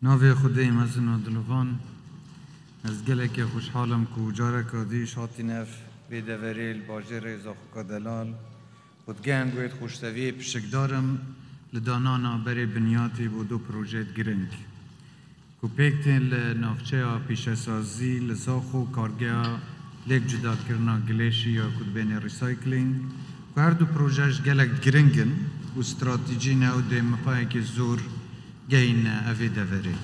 ناوی خدای مزن و دلوان از گلک خوشحالم که جارک آدیش هاتی نف به دوریل باجر زاخوکا دلال خودگان گوید خوشتوی پشک دارم لدانانا بری بنیاتی بو دو پروژه گرنگ که پیکتین لنافچه پیش سازی لزاخو کارگه لیک جدا کرنا گلیشی یا کد بین ریسایکلینگ که هر دو پروژهش گلک گرنگن و استراتیجی نو دیم پای که زور گین اوی دوری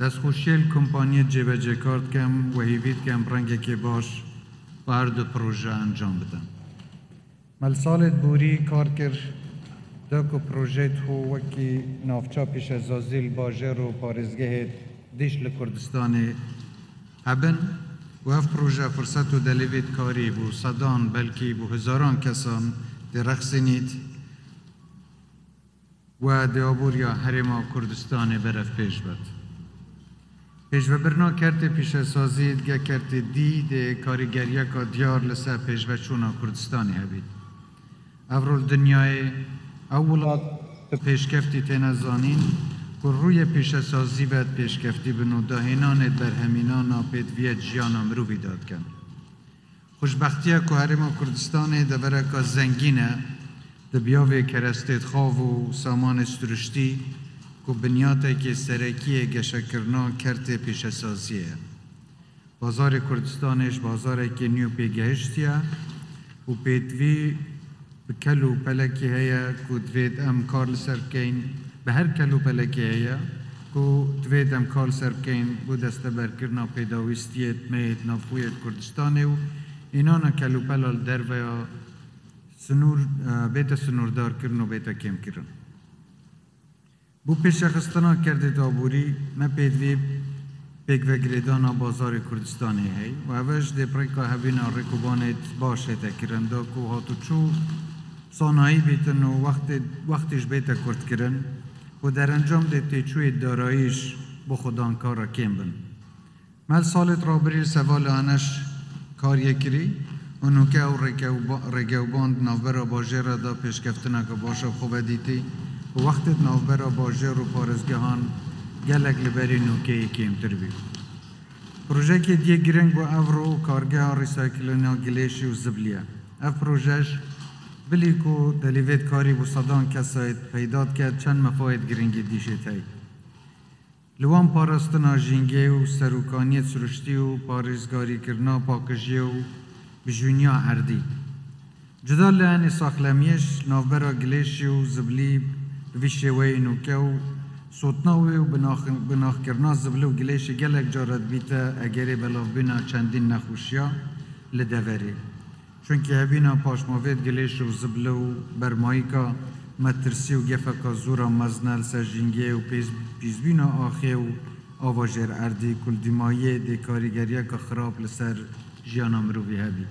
دست خوشیل کمپانی جبه کارت کم و هیوید کم رنگ که باش و هر دو پروژه انجام بدن مل سالت بوری کار کرد داکو پروژه تو وکی نافچا پیش ازازیل باجر و پارزگه دیش لکردستان هبن و اف پروژه فرصت و دلیوید کاری بو صدان بلکی بو هزاران کسان درخصینید و دیابوریا حرما کردستان برف پیش بد پیش و برنا کرده پیش سازید گه کرده دی کاریگریه که دیار لسه پیش و چونا کردستانی هبید اورول دنیای اولاد پیشکفتی تنظانین که روی پیش سازی باید پیشکفتی بنو داهینان برهمینان آپید ویت جیانا مروی داد کن خوشبختیه که حرما کردستان دبرکا زنگینه دبیاوی کرستید خواه و سامان استرشتی که بنیاده که سرکی گشکرنا کرده پیش سازیه بازار کردستانش بازاره که نیو پیگهشتیه و پیدوی به کلو پلکی هیا که دوید ام کارل سرکین به هر کلو پلکی هیا که دوید ام کارل سرکین بود دست برکرنا پیداویستیت مید نافویت کردستانه و اینانا کلو پلال در و سنور بیت سنوردار کرن و بیت کم کرن بو پیش خستنا کرده دابوری ما پیدوی پیک و گریدانا بازار کردستانی هی و اوش دی پریکا هبینا رکوبانت باشه تکرن دا که هاتو چو صانعی بیتن و وقتش بیت کرد کرن و در انجام دی تیچوی داراییش با خودان کارا کم بن مل سالت را بریل سوال آنش کاریه کری اونو که او رگوباند نوبرا باجر دا پیشکفتنا که باشه خوب دیتی و وقت نوبرا باجر و پارزگهان گلک لبری نوکه کم تربی پروژه که دیگه گرنگ و اورو کارگه ریسایکلنا گلیشی و زبلیه اف پروژهش بلی که دلیوید کاری و صدان کسایت پیداد کرد چند مفاید گرنگی دیشه تایی لوان پارستنا جینگه و سروکانیت سرشتی و پارزگاری کرنا پاکجی و بجونیا اردی جدا لعنی ساخلمیش نوبرا گلیشی و زبلی ویشوی نوکه و صوتناوی و بناخ کرنا زبلی و گلیشی گلک جارد بیتا اگری بلاف بینا چندین نخوشیا لدوری چونکه هبینا پاشماوید گلیش و زبلی و برمایی که مترسی و گفکا زورا مزنل سجینگه و پیزبینا آخه و آواجر اردی کل دیمایه دی کاریگریه که خراب لسر جیانا مروی هبید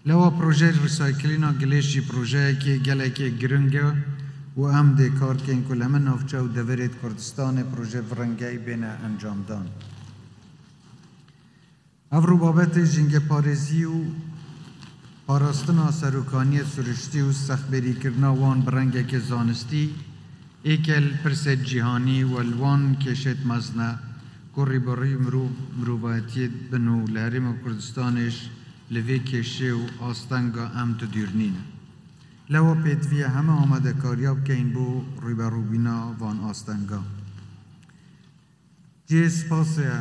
لوا پروژه ریسایکلینا گلیشی پروژه که گلک گرنگه و ام دی کار که این کل همه نافچه و دورید کردستان پروژه ورنگی بین انجام دان افرو بابت جنگ پارزی و پاراستنا سروکانیت سرشتی و سخبری کرنا وان برنگه که زانستی ایکل پرسد جهانی و الوان کشت مزنه کوری باری مروباتیت بنو لحرم کردستانش لوی کشه و آستنگا ام تو دیرنینه لوا پیدویه همه آمده کاریاب که این بو ریبروبینا وان آستنگا جیس پاسه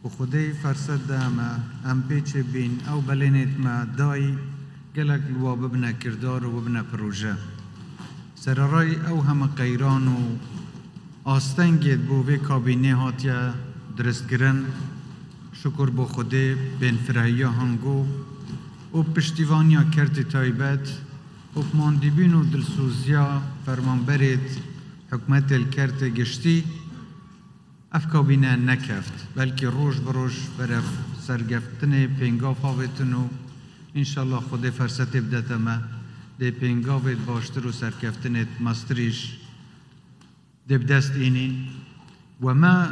و خودی فرصت دامه ام پیچه بین او بلینت ما دای گلک لوا ببنه کردار و ببنه پروژه سرارای او همه قیران و آستنگید بو وی کابینه هاتیا درست گرن شکر بو خودی بین فرهیا هنگو و پشتیوانیا کرد تایبت و ماندیبین و دلسوزیا فرمان برید حکمت الکرت گشتی اف کابینه نکفت بلکه روش بروش برف سرگفتن پینگاف آویتن و انشالله خودی فرصت بدتمه دی پینگاوید باشتر و سرگفتنت مستریش دب دست اینین و ما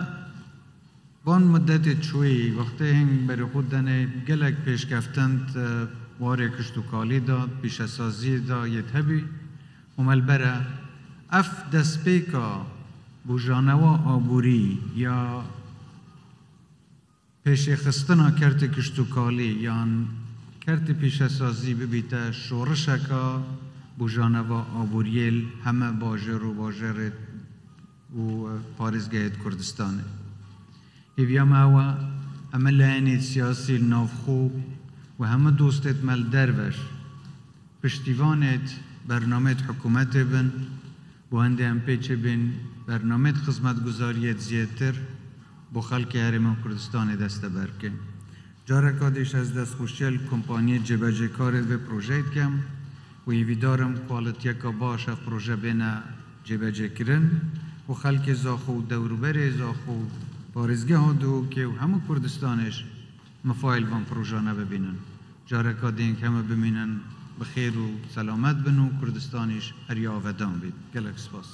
بان مدت چوی وقتی هنگ بر خود دنه گلک پیش کفتند واره کشتو کالی داد پیش سازی داد یه تبی و ملبره اف دست پیکا بوجانوا آبوری یا پیش خستنا کرت کشتوکالی یا کرت پیش سازی ببیت شورشکا بوجانوا آبوریل همه باجر و باجر و پارزگاهت کردستانه هیویا ماوا همه لعنی سیاسی نافخو و همه دوستت مل دروش پشتیوانت برنامه حکومت بن و هنده هم پیچه بین برنامه خدمت گذاریت زیادتر با خلق هرمان کردستان دست برکه جارکادش از دست خوشیل کمپانی جبجه کارت به پروژه کم و ایویدارم کوالتیا که باش اف پروژه بینه جبجه کرن و خلق زاخو دوروبر زاخو پارزگاه ها دو که همه کردستانش مفایل بان پروژه نببینن جارکادین که همه ببینن بخیر و سلامت بنو کردستانش هر یا آودان بید گلک سپاس